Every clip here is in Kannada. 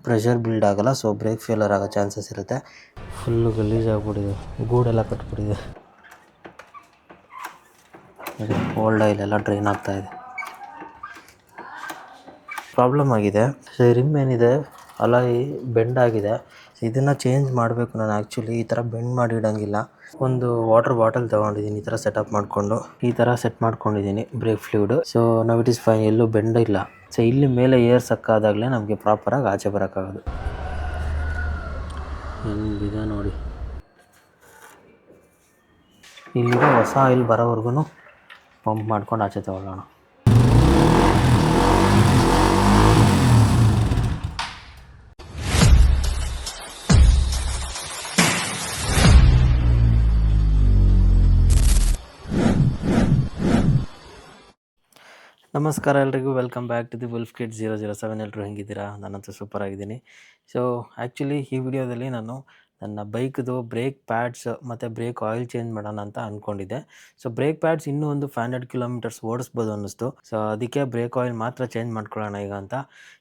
ಪ್ರೆಷರ್ ಬಿಲ್ಡ್ ಆಗೋಲ್ಲ, ಸೊ ಬ್ರೇಕ್ ಫೇಲರ್ ಆಗೋ ಚಾನ್ಸಸ್ ಇರುತ್ತೆ. ಫುಲ್ಲು ಗಲೀಜಾಗ್ಬಿಟ್ಟಿದೆ, ಗೂಡೆಲ್ಲ ಕಟ್ಬಿಟ್ಟಿದೆ. ಓಲ್ಡ್ ಆಯಿಲೆಲ್ಲ ಡ್ರೈನ್ ಆಗ್ತಾಯಿದೆ. ಪ್ರಾಬ್ಲಮ್ ಆಗಿದೆ. ಸೊ ರಿಮ್ ಏನಿದೆ ಅಲಾಯ್ ಬೆಂಡ್ ಆಗಿದೆ. ಸೊ ಇದನ್ನು ಚೇಂಜ್ ಮಾಡಬೇಕು ನಾನು. ಆ್ಯಕ್ಚುಲಿ ಈ ಥರ ಬೆಂಡ್ ಮಾಡಿ ಇಡೋಂಗಿಲ್ಲ. ಒಂದು ವಾಟರ್ ಬಾಟಲ್ ತೊಗೊಂಡಿದ್ದೀನಿ, ಈ ಥರ ಸೆಟಪ್ ಮಾಡಿಕೊಂಡು ಈ ಥರ ಸೆಟ್ ಮಾಡ್ಕೊಂಡಿದ್ದೀನಿ ಬ್ರೇಕ್ ಫ್ಲೂಯಿಡು. ಸೊ ನಾವು ಇಟ್ ಈಸ್ ಫೈನ್, ಎಲ್ಲೂ ಬೆಂಡ್ ಇಲ್ಲ. ಸೊ ಇಲ್ಲಿ ಮೇಲೆ ಏರ್ ಸಕ್ಕಾದಾಗಲೇ ನಮಗೆ ಪ್ರಾಪರಾಗಿ ಆಚೆ ಬರೋಕ್ಕಾಗೋದು. ಹೆಂಗಿದೆ ನೋಡಿ, ಇಲ್ಲಿರೋ ಹೊಸ ಆಯಿಲ್ ಬರೋವರೆಗೂ ಪಂಪ್ ಮಾಡ್ಕೊಂಡು ಆಚೆ ತಗೊಳ್ಳೋಣ. ನಮಸ್ಕಾರ ಎಲ್ರಿಗೂ, welcome back to the wolf kid 007. ಎಲ್ಲರೂ ಹೆಂಗಿದ್ದೀರಾ? ನಾನಂತೂ ಸೂಪರ್ ಆಗಿದ್ದೀನಿ. ಸೊ ಆ್ಯಕ್ಚುಲಿ ಈ ವಿಡಿಯೋದಲ್ಲಿ ನಾನು ನನ್ನ ಬೈಕ್ದು ಬ್ರೇಕ್ ಪ್ಯಾಡ್ಸ್ ಮತ್ತು ಬ್ರೇಕ್ ಆಯಿಲ್ ಚೇಂಜ್ ಮಾಡೋಣ ಅಂತ ಅಂದ್ಕೊಂಡಿದ್ದೆ. ಸೊ ಬ್ರೇಕ್ ಪ್ಯಾಡ್ಸ್ ಇನ್ನೂ ಒಂದು 500 ಕಿಲೋಮೀಟರ್ಸ್ ಓಡಿಸ್ಬೋದು ಅನ್ನಿಸ್ತು. ಸೊ ಅದಕ್ಕೆ ಬ್ರೇಕ್ ಆಯಿಲ್ ಮಾತ್ರ ಚೇಂಜ್ ಮಾಡ್ಕೊಳ್ಳೋಣ ಈಗ ಅಂತ.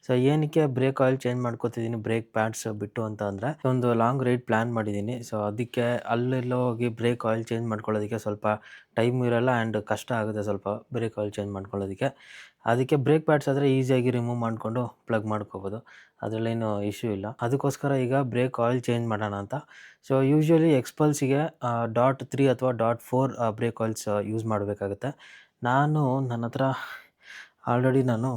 ಸೊ ಏನಕ್ಕೆ ಬ್ರೇಕ್ ಆಯಿಲ್ ಚೇಂಜ್ ಮಾಡ್ಕೋತಿದ್ದೀನಿ ಬ್ರೇಕ್ ಪ್ಯಾಡ್ಸ್ ಬಿಟ್ಟು ಅಂತ ಅಂದರೆ, ಒಂದು ಲಾಂಗ್ ರೈಡ್ ಪ್ಲ್ಯಾನ್ ಮಾಡಿದ್ದೀನಿ. ಸೊ ಅದಕ್ಕೆ ಅಲ್ಲೆಲ್ಲೋ ಹೋಗಿ ಬ್ರೇಕ್ ಆಯಿಲ್ ಚೇಂಜ್ ಮಾಡ್ಕೊಳ್ಳೋದಕ್ಕೆ ಸ್ವಲ್ಪ ಟೈಮ್ ಇರೋಲ್ಲ ಆ್ಯಂಡ್ ಕಷ್ಟ ಆಗುತ್ತೆ ಸ್ವಲ್ಪ ಬ್ರೇಕ್ ಆಯಿಲ್ ಚೇಂಜ್ ಮಾಡ್ಕೊಳ್ಳೋದಕ್ಕೆ. ಅದಕ್ಕೆ ಬ್ರೇಕ್ ಪ್ಯಾಡ್ಸ್ ಆದರೆ ಈಸಿಯಾಗಿ ರಿಮೂವ್ ಮಾಡಿಕೊಂಡು ಪ್ಲಗ್ ಮಾಡ್ಕೋಬೋದು, ಅದರಲ್ಲೇನು ಇಶ್ಯೂ ಇಲ್ಲ. ಅದಕ್ಕೋಸ್ಕರ ಈಗ ಬ್ರೇಕ್ ಆಯಿಲ್ ಚೇಂಜ್ ಮಾಡೋಣ ಅಂತ. ಸೊ ಯೂಶ್ವಲಿ ಎಕ್ಸ್ಪಲ್ಸಿಗೆ .3 ಅಥವಾ .4 ಬ್ರೇಕ್ ಆಯಿಲ್ಸ್ ಯೂಸ್ ಮಾಡಬೇಕಾಗುತ್ತೆ. ನನ್ನ ಹತ್ರ ಆಲ್ರೆಡಿ ನಾನು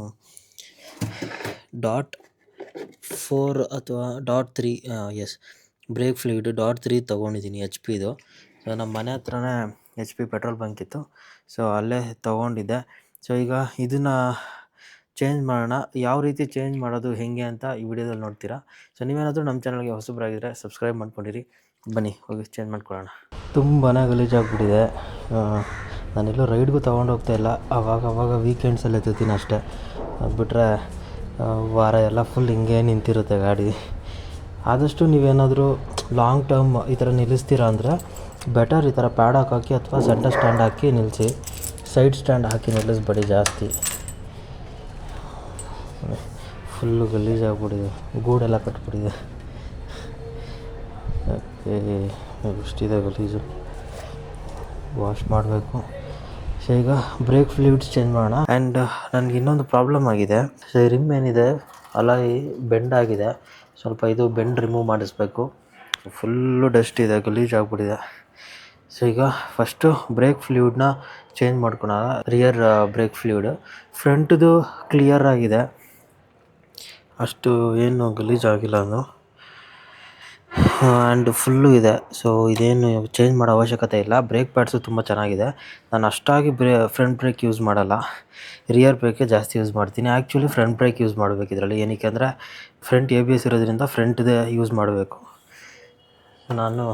.4 ಅಥವಾ .3 ಬ್ರೇಕ್ ಫ್ಲೂಯಿಡ್ .3 ತೊಗೊಂಡಿದ್ದೀನಿ, HP-ದು. ಸೊ ನಮ್ಮ ಮನೆ ಹತ್ರನೇ HP ಪೆಟ್ರೋಲ್ ಬಂಕ್ ಇತ್ತು, ಸೊ ಅಲ್ಲೇ ತೊಗೊಂಡಿದ್ದೆ. ಸೊ ಈಗ ಇದನ್ನು ಚೇಂಜ್ ಮಾಡೋಣ. ಯಾವ ರೀತಿ ಚೇಂಜ್ ಮಾಡೋದು ಹೇಗೆ ಅಂತ ಈ ವಿಡಿಯೋದಲ್ಲಿ ನೋಡ್ತೀರಾ. ಸೊ ನೀವೇನಾದರೂ ನಮ್ಮ ಚಾನಲ್ಗೆ ಹೊಸಬರಾಗಿದ್ದರೆ ಸಬ್ಸ್ಕ್ರೈಬ್ ಮಾಡ್ಕೊಂಡಿರಿ. ಬನ್ನಿ ಹೋಗಿ ಚೇಂಜ್ ಮಾಡ್ಕೊಳ್ಳೋಣ. ತುಂಬಾ ಗಲೀಜಾಗ್ಬಿಟ್ಟಿದೆ. ನಾನೆಲ್ಲೂ ರೈಡ್ಗೂ ತೊಗೊಂಡೋಗ್ತಾ ಇಲ್ಲ, ಅವಾಗ ವೀಕೆಂಡ್ಸಲ್ಲಿ ಎತ್ತುತ್ತೀನಿ ಅಷ್ಟೇ. ಅದು ಬಿಟ್ಟರೆ ವಾರ ಎಲ್ಲ ಫುಲ್ ಹಿಂಗೆ ನಿಂತಿರುತ್ತೆ ಗಾಡಿ. ಆದಷ್ಟು ನೀವೇನಾದರೂ ಲಾಂಗ್ ಟರ್ಮ್ ಈ ಥರ ನಿಲ್ಲಿಸ್ತೀರಾ ಅಂದರೆ ಬೆಟರ್ ಈ ಥರ ಪ್ಯಾಡ್ ಹಾಕಿ ಅಥವಾ ಸೆಂಟರ್ ಸ್ಟ್ಯಾಂಡ್ ಹಾಕಿ ನಿಲ್ಲಿಸಿ. ಸೈಡ್ ಸ್ಟ್ಯಾಂಡ್ ಹಾಕಿ ನಿಲ್ಲಿಸ್ಬೇಡಿ ಜಾಸ್ತಿ. ಫುಲ್ಲು ಗಲೀಜಾಗ್ಬಿಟ್ಟಿದೆ, ಗೂಡೆಲ್ಲ ಕಟ್ಬಿಟ್ಟಿದೆ. ಎಷ್ಟಿದೆ ಗಲೀಜು, ವಾಶ್ ಮಾಡಬೇಕು. ಸೊ ಈಗ ಬ್ರೇಕ್ ಫ್ಲೂಯಿಡ್ಸ್ ಚೇಂಜ್ ಮಾಡೋಣ. ಆ್ಯಂಡ್ ನನಗೆ ಇನ್ನೊಂದು ಪ್ರಾಬ್ಲಮ್ ಆಗಿದೆ. ಸೊ ರಿಮ್ ಏನಿದೆ ಅಲಾಯ್ ಬೆಂಡ್ ಆಗಿದೆ, ಸ್ವಲ್ಪ ಇದು ಬೆಂಡ್ ರಿಮೂವ್ ಮಾಡಿಸ್ಬೇಕು. ಫುಲ್ಲು ಡಸ್ಟ್ ಇದೆ, ಗಲೀಜಾಗ್ಬಿಟ್ಟಿದೆ. ಸೊ ಈಗ ಫಸ್ಟು ಬ್ರೇಕ್ ಫ್ಲೂಯಿಡ್ನ ಚೇಂಜ್ ಮಾಡ್ಕೊಳ. ರಿಯರ್ ಬ್ರೇಕ್ ಫ್ಲೂಯಿಡ್, ಫ್ರಂಟ್ದು ಕ್ಲಿಯರ್ ಆಗಿದೆ, ಅಷ್ಟು ಏನು ಗಲೀಜಾಗಿಲ್ಲ ಅದು. ಆ್ಯಂಡ್ ಫುಲ್ಲು ಇದೆ. ಸೊ ಇದೇನು ಚೇಂಜ್ ಮಾಡೋ ಅವಶ್ಯಕತೆ ಇಲ್ಲ. ಬ್ರೇಕ್ ಪ್ಯಾಡ್ಸು ತುಂಬ ಚೆನ್ನಾಗಿದೆ. ನಾನು ಅಷ್ಟಾಗಿ ಫ್ರಂಟ್ ಬ್ರೇಕ್ ಯೂಸ್ ಮಾಡಲ್ಲ, ರಿಯರ್ ಬ್ರೇಕೇ ಜಾಸ್ತಿ ಯೂಸ್ ಮಾಡ್ತೀನಿ. ಆ್ಯಕ್ಚುಲಿ ಫ್ರಂಟ್ ಬ್ರೇಕ್ ಯೂಸ್ ಮಾಡಬೇಕು ಇದರಲ್ಲಿ. ಏನಕ್ಕೆ ಅಂದರೆ ಫ್ರಂಟ್ ABS ಇರೋದ್ರಿಂದ ಫ್ರಂಟ್ದೇ ಯೂಸ್ ಮಾಡಬೇಕು. ನಾನು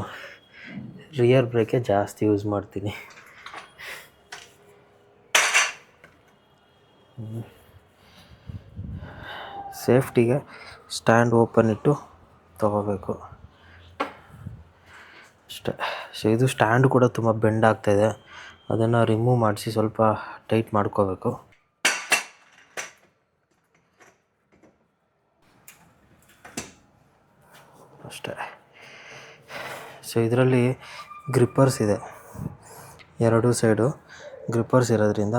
ರಿಯರ್ ಬ್ರೇಕೇ ಜಾಸ್ತಿ ಯೂಸ್ ಮಾಡ್ತೀನಿ. ಸೇಫ್ಟಿಗೆ ಸ್ಟ್ಯಾಂಡ್ ಓಪನ್ ಇಟ್ಟು ತೊಗೋಬೇಕು ಅಷ್ಟೇ. ಸೊ ಇದು ಸ್ಟ್ಯಾಂಡ್ ಕೂಡ ತುಂಬ ಬೆಂಡ್ ಆಗ್ತಾಯಿದೆ, ಅದನ್ನು ರಿಮೂವ್ ಮಾಡಿಸಿ ಸ್ವಲ್ಪ ಟೈಟ್ ಮಾಡ್ಕೋಬೇಕು ಅಷ್ಟೇ. ಸೊ ಇದರಲ್ಲಿ ಗ್ರಿಪ್ಪರ್ಸ್ ಇದೆ, ಎರಡೂ ಸೈಡು ಗ್ರಿಪ್ಪರ್ಸ್ ಇರೋದ್ರಿಂದ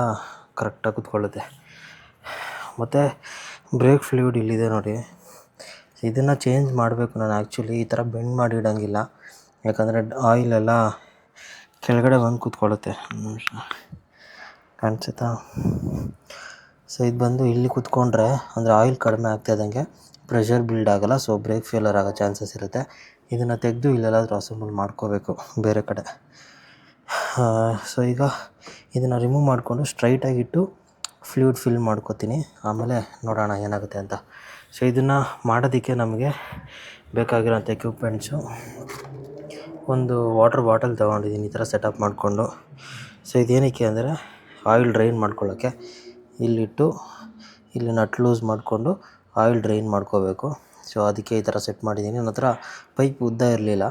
ಕರೆಕ್ಟಾಗಿ ಕೂತ್ಕೊಳ್ಳುತ್ತೆ. ಮತ್ತು ಬ್ರೇಕ್ ಫ್ಲೂಯಿಡ್ ಇಲ್ಲಿದೆ ನೋಡಿ, ಇದನ್ನು ಚೇಂಜ್ ಮಾಡಬೇಕು ನಾನು. ಆ್ಯಕ್ಚುಲಿ ಈ ಥರ ಬೆಂಡ್ ಮಾಡಿ ಇಡೋಂಗಿಲ್ಲ, ಯಾಕಂದರೆ ಆಯಿಲೆಲ್ಲ ಕೆಳಗಡೆ ಬಂದು ಕೂತ್ಕೊಳ್ಳುತ್ತೆ. ಕಾಣಿಸುತ್ತಾ? ಸೊ ಇದು ಬಂದು ಇಲ್ಲಿ ಕೂತ್ಕೊಂಡ್ರೆ ಅಂದರೆ ಆಯಿಲ್ ಕಡಿಮೆ ಆಗ್ತಾಯಿದ್ದಂಗೆ ಪ್ರೆಷರ್ ಬಿಲ್ಡ್ ಆಗೋಲ್ಲ, ಸೊ ಬ್ರೇಕ್ ಫೇಲರ್ ಆಗೋ ಚಾನ್ಸಸ್ ಇರುತ್ತೆ. ಇದನ್ನು ತೆಗೆದು ಇಲ್ಲೆಲ್ಲಾದರೂ ಅಸೆಂಬಲ್ ಮಾಡ್ಕೋಬೇಕು ಬೇರೆ ಕಡೆ. ಸೊ ಈಗ ಇದನ್ನು ರಿಮೂವ್ ಮಾಡಿಕೊಂಡು ಸ್ಟ್ರೈಟಾಗಿಟ್ಟು ಫ್ಲೂಯಿಡ್ ಫಿಲ್ ಮಾಡ್ಕೋತೀನಿ, ಆಮೇಲೆ ನೋಡೋಣ ಏನಾಗುತ್ತೆ ಅಂತ. ಸೊ ಇದನ್ನು ಮಾಡೋದಕ್ಕೆ ನಮಗೆ ಬೇಕಾಗಿರೋಂಥ ಎಕ್ವಿಪ್ಮೆಂಟ್ಸು, ಒಂದು ವಾಟರ್ ಬಾಟಲ್ ತೊಗೊಂಡಿದ್ದೀನಿ ಈ ಥರ ಸೆಟಪ್ ಮಾಡಿಕೊಂಡು. ಸೊ ಇದೇನಕ್ಕೆ ಅಂದರೆ ಆಯಿಲ್ ಡ್ರೈನ್ ಮಾಡ್ಕೊಳ್ಳೋಕ್ಕೆ. ಇಲ್ಲಿಟ್ಟು ಇಲ್ಲಿ ನಟ್ ಲೂಸ್ ಮಾಡಿಕೊಂಡು ಆಯಿಲ್ ಡ್ರೈನ್ ಮಾಡ್ಕೋಬೇಕು. ಸೊ ಅದಕ್ಕೆ ಈ ಥರ ಸೆಟ್ ಮಾಡಿದ್ದೀನಿ. ನನ್ನ ಹತ್ರ ಪೈಪ್ ಉದ್ದ ಇರಲಿಲ್ಲ,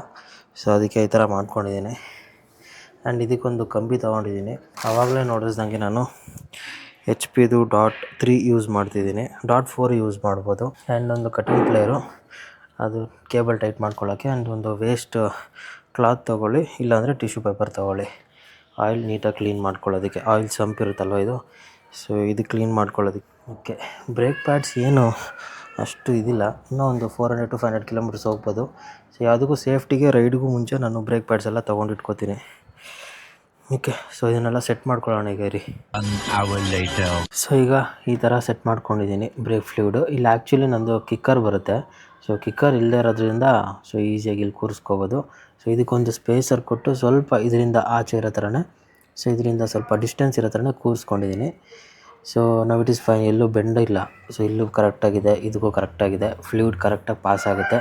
ಸೊ ಅದಕ್ಕೆ ಈ ಥರ ಮಾಡ್ಕೊಂಡಿದ್ದೀನಿ. ಆ್ಯಂಡ್ ಇದಕ್ಕೊಂದು ಕಂಬಿ ತೊಗೊಂಡಿದ್ದೀನಿ. ಆವಾಗಲೇ ನೋಡಿಸ್ದಂಗೆ ನಾನು ಎಚ್ ಪಿದು .3 ಯೂಸ್ ಮಾಡ್ತಿದ್ದೀನಿ. .4 ಯೂಸ್ ಮಾಡ್ಬೋದು. ಆ್ಯಂಡ್ ಒಂದು ಕಟಿಂಗ್ ಪ್ಲೇಯರು, ಅದು ಕೇಬಲ್ ಟೈಟ್ ಮಾಡ್ಕೊಳ್ಳೋಕ್ಕೆ. ಆ್ಯಂಡ್ ಒಂದು ವೇಸ್ಟ್ ಕ್ಲಾತ್ ತೊಗೊಳ್ಳಿ, ಇಲ್ಲಾಂದರೆ ಟಿಶ್ಯೂ ಪೇಪರ್ ತೊಗೊಳ್ಳಿ, ಆಯಿಲ್ ನೀಟಾಗಿ ಕ್ಲೀನ್ ಮಾಡ್ಕೊಳ್ಳೋದಕ್ಕೆ. ಆಯಿಲ್ ಸಂಪ್ ಇರುತ್ತಲ್ವ ಇದು, ಸೊ ಇದು ಕ್ಲೀನ್ ಮಾಡ್ಕೊಳ್ಳೋದಕ್ಕೆ. ಓಕೆ, ಬ್ರೇಕ್ ಪ್ಯಾಡ್ಸ್ ಏನು ಅಷ್ಟು ಇದಿಲ್ಲ, ಇನ್ನೂ ಒಂದು 400 to 500 ಕಿಲೋಮೀಟರ್ಸ್ ಹೋಗ್ಬೋದು. ಸೊ ಯಾವುದಕ್ಕೂ ಸೇಫ್ಟಿಗೆ ರೈಡ್ಗೂ ಮುಂಚೆ ನಾನು ಬ್ರೇಕ್ ಪ್ಯಾಡ್ಸ್ ಎಲ್ಲ ತೊಗೊಂಡು ಇಟ್ಕೋತೀನಿ. ಓಕೆ, ಸೊ ಇದನ್ನೆಲ್ಲ ಸೆಟ್ ಮಾಡ್ಕೊಳ್ಳೋಣ ಈಗ ರೀ. ಸೊ ಈಗ ಈ ಥರ ಸೆಟ್ ಮಾಡ್ಕೊಂಡಿದ್ದೀನಿ ಬ್ರೇಕ್ ಫ್ಲೂಯಿಡು. ಇಲ್ಲಿ ಆ್ಯಕ್ಚುಲಿ ನಂದು ಕಿಕ್ಕರ್ ಬರುತ್ತೆ. ಸೊ ಕಿಕ್ಕರ್ ಇಲ್ಲದೆ ಇರೋದ್ರಿಂದ ಸೊ ಈಸಿಯಾಗಿ ಇಲ್ಲಿ ಕೂರಿಸ್ಕೋಬೋದು. ಸೊ ಇದಕ್ಕೊಂದು ಸ್ಪೇಸರ್ ಕೊಟ್ಟು ಸ್ವಲ್ಪ ಇದರಿಂದ ಆಚೆ ಇರೋ ಥರನೇ, ಸೊ ಇದರಿಂದ ಸ್ವಲ್ಪ ಡಿಸ್ಟೆನ್ಸ್ ಇರೋ ಥರನೇ ಕೂರಿಸ್ಕೊಂಡಿದ್ದೀನಿ. ಸೊ ನಾವು ಇಟ್ ಈಸ್ ಫೈನ್, ಎಲ್ಲೂ ಬೆಂಡ್ ಇಲ್ಲ. ಸೊ ಇಲ್ಲೂ ಕರೆಕ್ಟಾಗಿದೆ, ಇದಕ್ಕೂ ಕರೆಕ್ಟಾಗಿದೆ, ಫ್ಲೂಯಿಡ್ ಕರೆಕ್ಟಾಗಿ ಪಾಸ್ ಆಗುತ್ತೆ.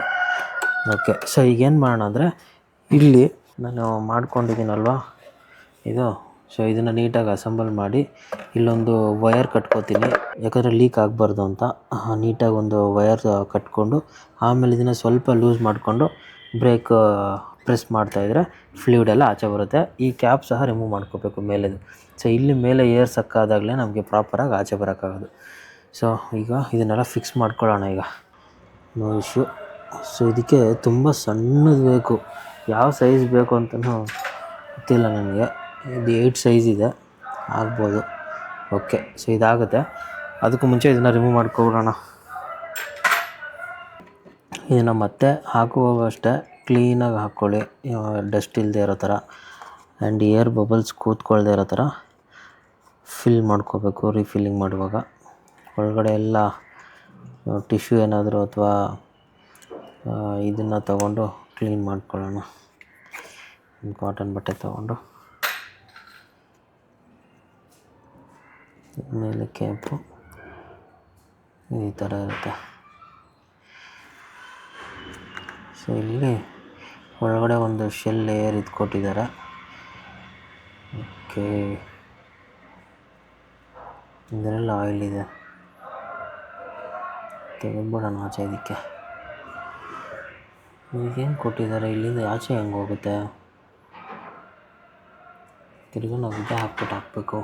ಓಕೆ, ಸೊ ಈಗೇನು ಮಾಡೋಣ ಅಂದರೆ, ಇಲ್ಲಿ ನಾನು ಮಾಡ್ಕೊಂಡಿದ್ದೀನಲ್ವ ಇದು, ಸೊ ಇದನ್ನು ನೀಟಾಗಿ ಅಸೆಂಬಲ್ ಮಾಡಿ ಇಲ್ಲೊಂದು ವಯರ್ ಕಟ್ಕೋತೀನಿ, ಯಾಕಂದರೆ ಲೀಕ್ ಆಗಬಾರ್ದು ಅಂತ. ನೀಟಾಗಿ ಒಂದು ವಯರ್ ಕಟ್ಕೊಂಡು ಆಮೇಲೆ ಇದನ್ನು ಸ್ವಲ್ಪ ಲೂಸ್ ಮಾಡಿಕೊಂಡು ಬ್ರೇಕ್ ಪ್ರೆಸ್ ಮಾಡ್ತಾಯಿದ್ರೆ ಫ್ಲೂಯಿಡೆಲ್ಲ ಆಚೆ ಬರುತ್ತೆ. ಈ ಕ್ಯಾಪ್ ಸಹ ರಿಮೂವ್ ಮಾಡ್ಕೋಬೇಕು ಮೇಲೆದು. ಸೊ ಇಲ್ಲಿ ಮೇಲೆ ಏರ್ ಸಕ್ಕಾದಾಗಲೇ ನಮಗೆ ಪ್ರಾಪರಾಗಿ ಆಚೆ ಬರೋಕ್ಕಾಗೋದು. ಸೊ ಈಗ ಇದನ್ನೆಲ್ಲ ಫಿಕ್ಸ್ ಮಾಡ್ಕೊಳ್ಳೋಣ ಈಗ. No issue. ಸೊ ಇದಕ್ಕೆ ತುಂಬ ಸಣ್ಣದು ಬೇಕು, ಯಾವ ಸೈಜ್ ಬೇಕು ಅಂತಲೂ ಗೊತ್ತಿಲ್ಲ ನನಗೆ. ಇದು 8 ಸೈಜ್ ಇದೆ, ಆಗ್ಬೋದು. ಓಕೆ, ಸೊ ಇದಾಗುತ್ತೆ. ಅದಕ್ಕೂ ಮುಂಚೆ ಇದನ್ನು ರಿಮೂವ್ ಮಾಡ್ಕೊಬಿಡೋಣ. ಇದನ್ನು ಮತ್ತೆ ಹಾಕುವಾಗ ಅಷ್ಟೇ ಕ್ಲೀನಾಗಿ ಹಾಕ್ಕೊಳ್ಳಿ, ಡಸ್ಟ್ ಇಲ್ಲದೆ ಇರೋ ಥರ. ಆ್ಯಂಡ್ ಏರ್ ಬಬಲ್ಸ್ ಕೂತ್ಕೊಳ್ದೇ ಇರೋ ಥರ ಫಿಲ್ ಮಾಡ್ಕೋಬೇಕು ರೀಫಿಲ್ಲಿಂಗ್ ಮಾಡುವಾಗ. ಒಳಗಡೆ ಎಲ್ಲ ಟಿಶ್ಯೂ ಏನಾದರೂ ಅಥವಾ ಇದನ್ನು ತಗೊಂಡು ಕ್ಲೀನ್ ಮಾಡ್ಕೊಳ್ಳೋಣ. ಕಾಟನ್ ಬಟ್ಟೆ ತೊಗೊಂಡು ಮೇಲೆ ಕ್ಯಾಪು ಈ ಥರ ಇರುತ್ತೆ. ಸೊ ಇಲ್ಲಿ ಒಳಗಡೆ ಒಂದು ಶೆಲ್ ಲೇಯರ್ ಇದು ಕೊಟ್ಟಿದ್ದಾರೆ. ಓಕೆ, ಇದರಲ್ಲಿ ಆಯಿಲ್ ಇದೆ, ತೆಗೆದ್ಬಿಡೋಣ ಆಚೆ. ಇದಕ್ಕೆ ಈಗೇನು ಕೊಟ್ಟಿದ್ದಾರೆ, ಇಲ್ಲಿಂದ ಆಚೆ ಹೆಂಗೆ ಹೋಗುತ್ತೆ? ತಿರ್ಗಿ ನಾವು ಇದೇ ಹಾಕಬೇಕು.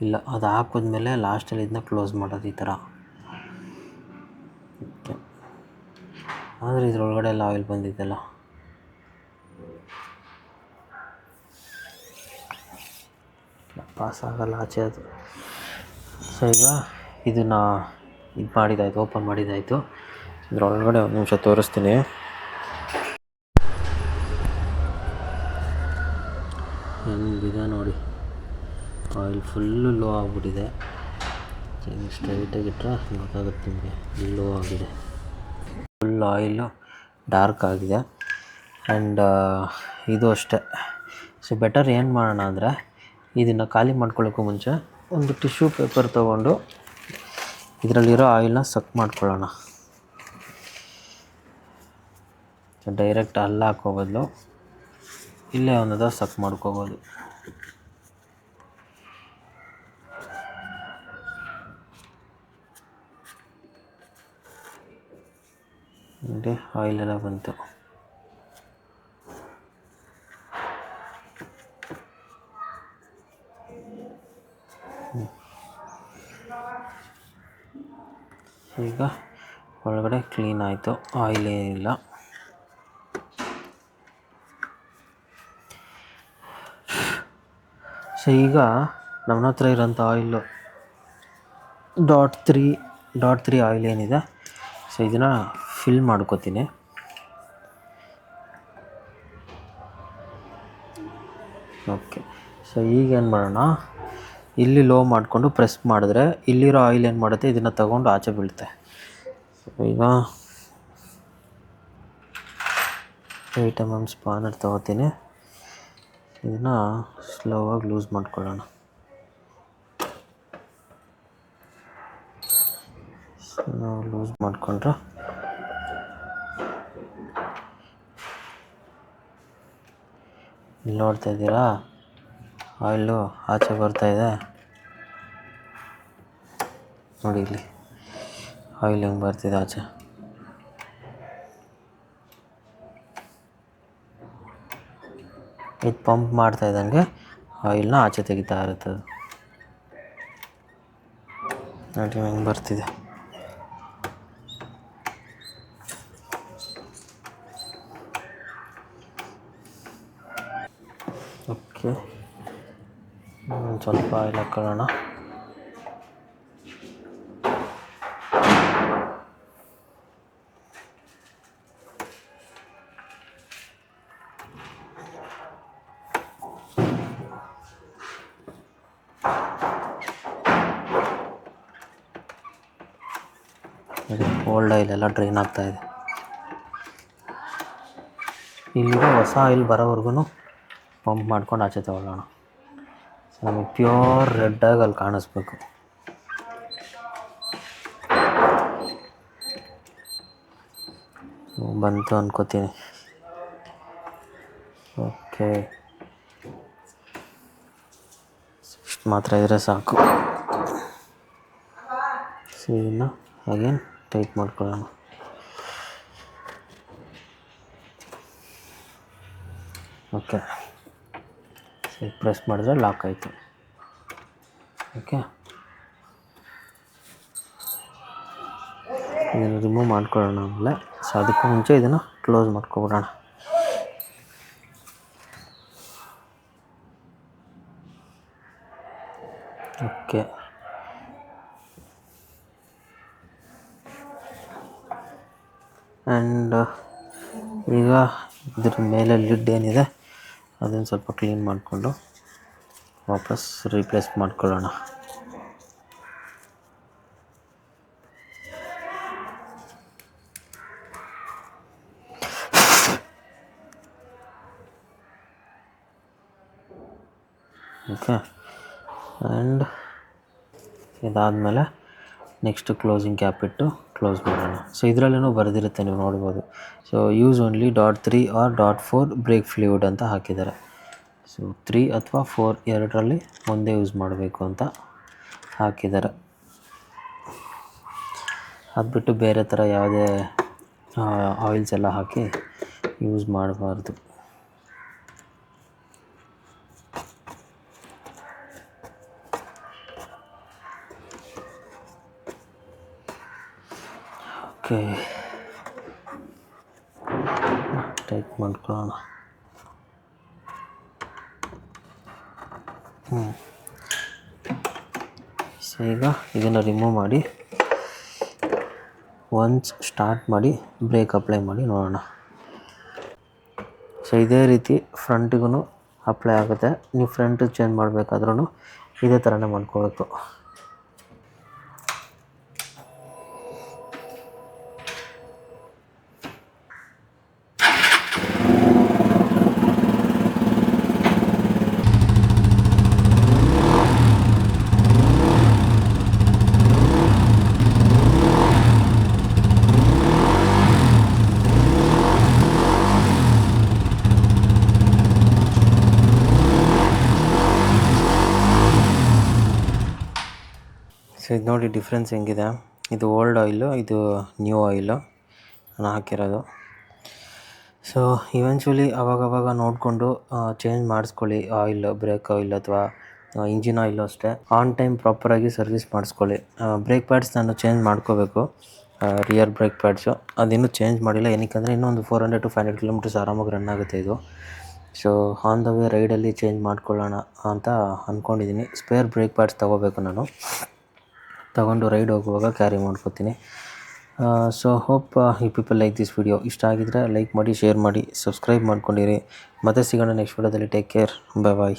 ಇಲ್ಲ, ಅದು ಹಾಕಿದ್ಮೇಲೆ ಲಾಸ್ಟಲ್ಲಿ ಇದನ್ನ ಕ್ಲೋಸ್ ಮಾಡೋದು ಈ ಥರ. ಓಕೆ, ಆದರೆ ಇದ್ರೊಳಗಡೆ ಎಲ್ಲ ಆಯಿಲ್ ಬಂದಿದ್ದೆಲ್ಲ. ಪಾಸ್ ಆಗಲ್ಲ ಆಚೆ ಅದು. ಸೊ ಈಗ ಇದನ್ನು ಇದು ಮಾಡಿದ್ದಾಯಿತು, ಓಪನ್ ಮಾಡಿದ್ದಾಯಿತು. ಇದ್ರೊಳಗಡೆ ಒಂದು ನಿಮಿಷ ತೋರಿಸ್ತೀನಿ. ಹೆಂಗಿದೆ ನೋಡಿ, ಆಯಿಲ್ ಫುಲ್ಲು ಲೋ ಆಗಿಬಿಟ್ಟಿದೆ. ಹಿಂಗೆ ಸ್ಟ್ರೈಟಾಗಿಟ್ಟರೆ ಗೊತ್ತಾಗುತ್ತೆ ನಿಮಗೆ, ಲೋ ಆಗಿದೆ. ಫುಲ್ ಆಯಿಲು ಡಾರ್ಕ್ ಆಗಿದೆ. ಆ್ಯಂಡ್ ಇದು ಅಷ್ಟೇ. ಸೊ ಬೆಟರ್ ಏನು ಮಾಡೋಣ ಅಂದರೆ, ಇದನ್ನು ಖಾಲಿ ಮಾಡ್ಕೊಳ್ಳೋಕ್ಕೂ ಮುಂಚೆ ಒಂದು ಟಿಶ್ಯೂ ಪೇಪರ್ ತೊಗೊಂಡು ಇದರಲ್ಲಿರೋ ಆಯಿಲ್ನ ಸಕ್ ಮಾಡ್ಕೊಳ್ಳೋಣ. ಡೈರೆಕ್ಟ್ ಅಲ್ಲ ಹಾಕೋ ಬದಲು ಇಲ್ಲೇ ಒಂದದ ಸಕ್ ಮಾಡ್ಕೋಬೋದು. ನೋಡಿ, ಆಯಿಲೆಲ್ಲ ಬಂತು. ಈಗ ಒಳಗಡೆ ಕ್ಲೀನ್ ಆಯಿತು, ಆಯಿಲ್ ಏನಿಲ್ಲ. ಸೊ ಈಗ ನಮ್ಮ ಹತ್ರ ಇರೋಂಥ ಆಯಿಲು .3 ಆಯಿಲ್ ಏನಿದೆ, ಸೊ ಇದನ್ನು ಫಿಲ್ ಮಾಡ್ಕೋತೀನಿ. ಓಕೆ, ಸೊ ಈಗೇನು ಮಾಡೋಣ, ಇಲ್ಲಿ ಲೋ ಮಾಡಿಕೊಂಡು ಪ್ರೆಸ್ ಮಾಡಿದ್ರೆ ಇಲ್ಲಿರೋ ಆಯಿಲ್ ಏನು ಮಾಡುತ್ತೆ, ಇದನ್ನು ತಗೊಂಡು ಆಚೆ ಬೀಳುತ್ತೆ. ಸೊ ಈಗ 8 mm ಸ್ಪಾನರ್ ತೊಗೋತೀನಿ. ಇದನ್ನು ಸ್ಲೋವಾಗಿ ಲೂಸ್ ಮಾಡ್ಕೊಳ್ಳೋಣ. ನಾವು ಲೂಸ್ ಮಾಡಿಕೊಂಡ್ರೆ ಇಲ್ಲಿ ನೋಡ್ತಾ ಇದ್ದೀರಾ, ಆಯಿಲು ಆಚೆ ಬರ್ತಾಯಿದೆ ನೋಡಿ. ಇಲ್ಲಿ ಆಯಿಲ್ ಹೆಂಗೆ ಬರ್ತಿದೆ ಆಚೆ. ಇದು ಪಂಪ್ ಮಾಡ್ತಾ ಇದ್ದಂಗೆ ಆಯಿಲ್ನ ಆಚೆ ತೆಗಿತಾ ಇರುತ್ತದೆ. ನೋಡಿ ಹೆಂಗೆ ಬರ್ತಿದೆ. ಓಕೆ, ಸ್ವಲ್ಪ ಆಯಿಲ್ ಹಾಕೊಳ್ಳೋಣ. ಓಲ್ಡ್ ಆಯಿಲ್ ಎಲ್ಲ ಡ್ರೈನ್ ಆಗ್ತಾಯಿದೆ. ಇಲ್ಲಿಗೆ ಹೊಸ ಆಯಿಲ್ ಬರೋವರೆಗೂ ಪಂಪ್ ಮಾಡ್ಕೊಂಡು ಆಚೆ ತಗೊಳ್ಳೋಣ. ನಮಗೆ ಪ್ಯೂರ್ ರೆಡ್ಡಾಗಿ ಅಲ್ಲಿ ಕಾಣಿಸ್ಬೇಕು. ಬಂತು ಅನ್ಕೋತೀನಿ. ಓಕೆ, ಇಷ್ಟು ಮಾತ್ರ ಇದ್ರೆ ಸಾಕು. ಸೊ ಇದನ್ನು ಅಗೇನ್ ಟೈಟ್ ಮಾಡ್ಕೊಳ್ಳೋಣ. ಓಕೆ, ಸೊ ಪ್ರೆಸ್ ಮಾಡಿದ್ರೆ ಲಾಕ್ ಆಯಿತು. ಓಕೆ, ಇದನ್ನು ರಿಮೂವ್ ಮಾಡ್ಕೊಳ್ಳೋಣ ಆಮೇಲೆ. ಸೊ ಅದಕ್ಕೂ ಮುಂಚೆ ಇದನ್ನು ಕ್ಲೋಸ್ ಮಾಡ್ಕೊಬಿಡೋಣ. ಓಕೆ, ಆ್ಯಂಡ್ ಈಗ ಇದ್ರ ಮೇಲೆ ಲಿಡ್ ಏನಿದೆ ಅದನ್ನು ಸ್ವಲ್ಪ ಕ್ಲೀನ್ ಮಾಡಿಕೊಂಡು ವಾಪಸ್ ರೀಪ್ಲೇಸ್ ಮಾಡ್ಕೊಳ್ಳೋಣ. ಓಕೆ, ಆ್ಯಂಡ್ ಇದಾದಮೇಲೆ ನೆಕ್ಸ್ಟ್ ಕ್ಲೋಸಿಂಗ್ ಕ್ಯಾಪ್ ಇಟ್ಟು ಕ್ಲೋಸ್ ಮಾಡೋಣ. ಸೊ ಇದರಲ್ಲೂ ಬರೆದಿರುತ್ತೆ, ನೀವು ನೋಡ್ಬೋದು. So use only .3 or .4 brake fluid ಅಂತ ಹಾಕಿದ್ದಾರೆ. ಸೊ 3 ಅಥವಾ 4 ಎರಡರಲ್ಲಿ ಒಂದೇ ಯೂಸ್ ಮಾಡಬೇಕು ಅಂತ ಹಾಕಿದ್ದಾರೆ. ಅದು ಬಿಟ್ಟು ಬೇರೆ ಥರ ಯಾವುದೇ ಆಯಿಲ್ಸ್ ಎಲ್ಲ ಹಾಕಿ ಯೂಸ್ ಮಾಡಬಾರ್ದು. ಓಕೆ, ಟೈಟ್ ಮಾಡ್ಕೊಳ್ಳೋಣ. ಸೊ ಈಗ ಇದನ್ನು ರಿಮೂವ್ ಮಾಡಿ ಒನ್ಸ್ ಸ್ಟಾರ್ಟ್ ಮಾಡಿ ಬ್ರೇಕ್ ಅಪ್ಲೈ ಮಾಡಿ ನೋಡೋಣ. ಸೊ ಇದೇ ರೀತಿ ಫ್ರಂಟಿಗೂ ಅಪ್ಲೈ ಆಗುತ್ತೆ. ನೀವು ಫ್ರಂಟ್ ಚೇಂಜ್ ಮಾಡಬೇಕಾದ್ರೂ ಇದೇ ಥರನೇ ಮಾಡ್ಕೋಬೇಕು. ಸೊ ಇದು ನೋಡಿ ಡಿಫ್ರೆನ್ಸ್ ಹೆಂಗಿದೆ. ಇದು ಓಲ್ಡ್ ಆಯಿಲು, ಇದು ನ್ಯೂ ಆಯಿಲು ನಾನು ಹಾಕಿರೋದು. ಸೊ ಇವೆಂಚುಲಿ ಅವಾಗವಾಗ ನೋಡಿಕೊಂಡು ಚೇಂಜ್ ಮಾಡಿಸ್ಕೊಳ್ಳಿ. ಆಯಿಲ್, ಬ್ರೇಕ್ ಆಯಿಲ್ ಅಥವಾ ಇಂಜಿನ್ ಆಯಿಲು ಅಷ್ಟೇ ಆನ್ ಟೈಮ್ ಪ್ರಾಪರಾಗಿ ಸರ್ವಿಸ್ ಮಾಡಿಸ್ಕೊಳ್ಳಿ. ಬ್ರೇಕ್ ಪ್ಯಾಡ್ಸ್ ನಾನು ಚೇಂಜ್ ಮಾಡ್ಕೋಬೇಕು, ರಿಯರ್ ಬ್ರೇಕ್ ಪ್ಯಾಡ್ಸು ಅದಿನ್ನೂ ಚೇಂಜ್ ಮಾಡಿಲ್ಲ. ಏನಕ್ಕೆ ಇನ್ನೊಂದು 400 to 500 ಕಿಲೋಮೀಟರ್ಸ್ ಆರಾಮಾಗಿ ರನ್ ಆಗುತ್ತೆ ಇದು. ಸೊ ಆನ್ ದ ವೇ ರೈಡಲ್ಲಿ ಚೇಂಜ್ ಮಾಡ್ಕೊಳ್ಳೋಣ ಅಂತ ಅಂದ್ಕೊಂಡಿದ್ದೀನಿ. ಸ್ಪೇರ್ ಬ್ರೇಕ್ ಪ್ಯಾಡ್ಸ್ ತೊಗೋಬೇಕು, ನಾನು ತಗೊಂಡು ರೈಡ್ ಹೋಗುವಾಗ ಕ್ಯಾರಿ ಮಾಡ್ಕೋತೀನಿ. So hope you people like this video. ಇಷ್ಟ ಆಗಿದ್ರೆ ಲೈಕ್ ಮಾಡಿ, ಶೇರ್ ಮಾಡಿ, ಸಬ್ಸ್ಕ್ರೈಬ್ ಮಾಡ್ಕೊಂಡಿರಿ. ಮತ್ತೆ ಸಿಗೋಣ ನೆಕ್ಸ್ಟ್ ವಿಡಿಯೋದಲ್ಲಿ. ಟೇಕ್ ಕೇರ್, ಬಾಯ್ ಬಾಯ್.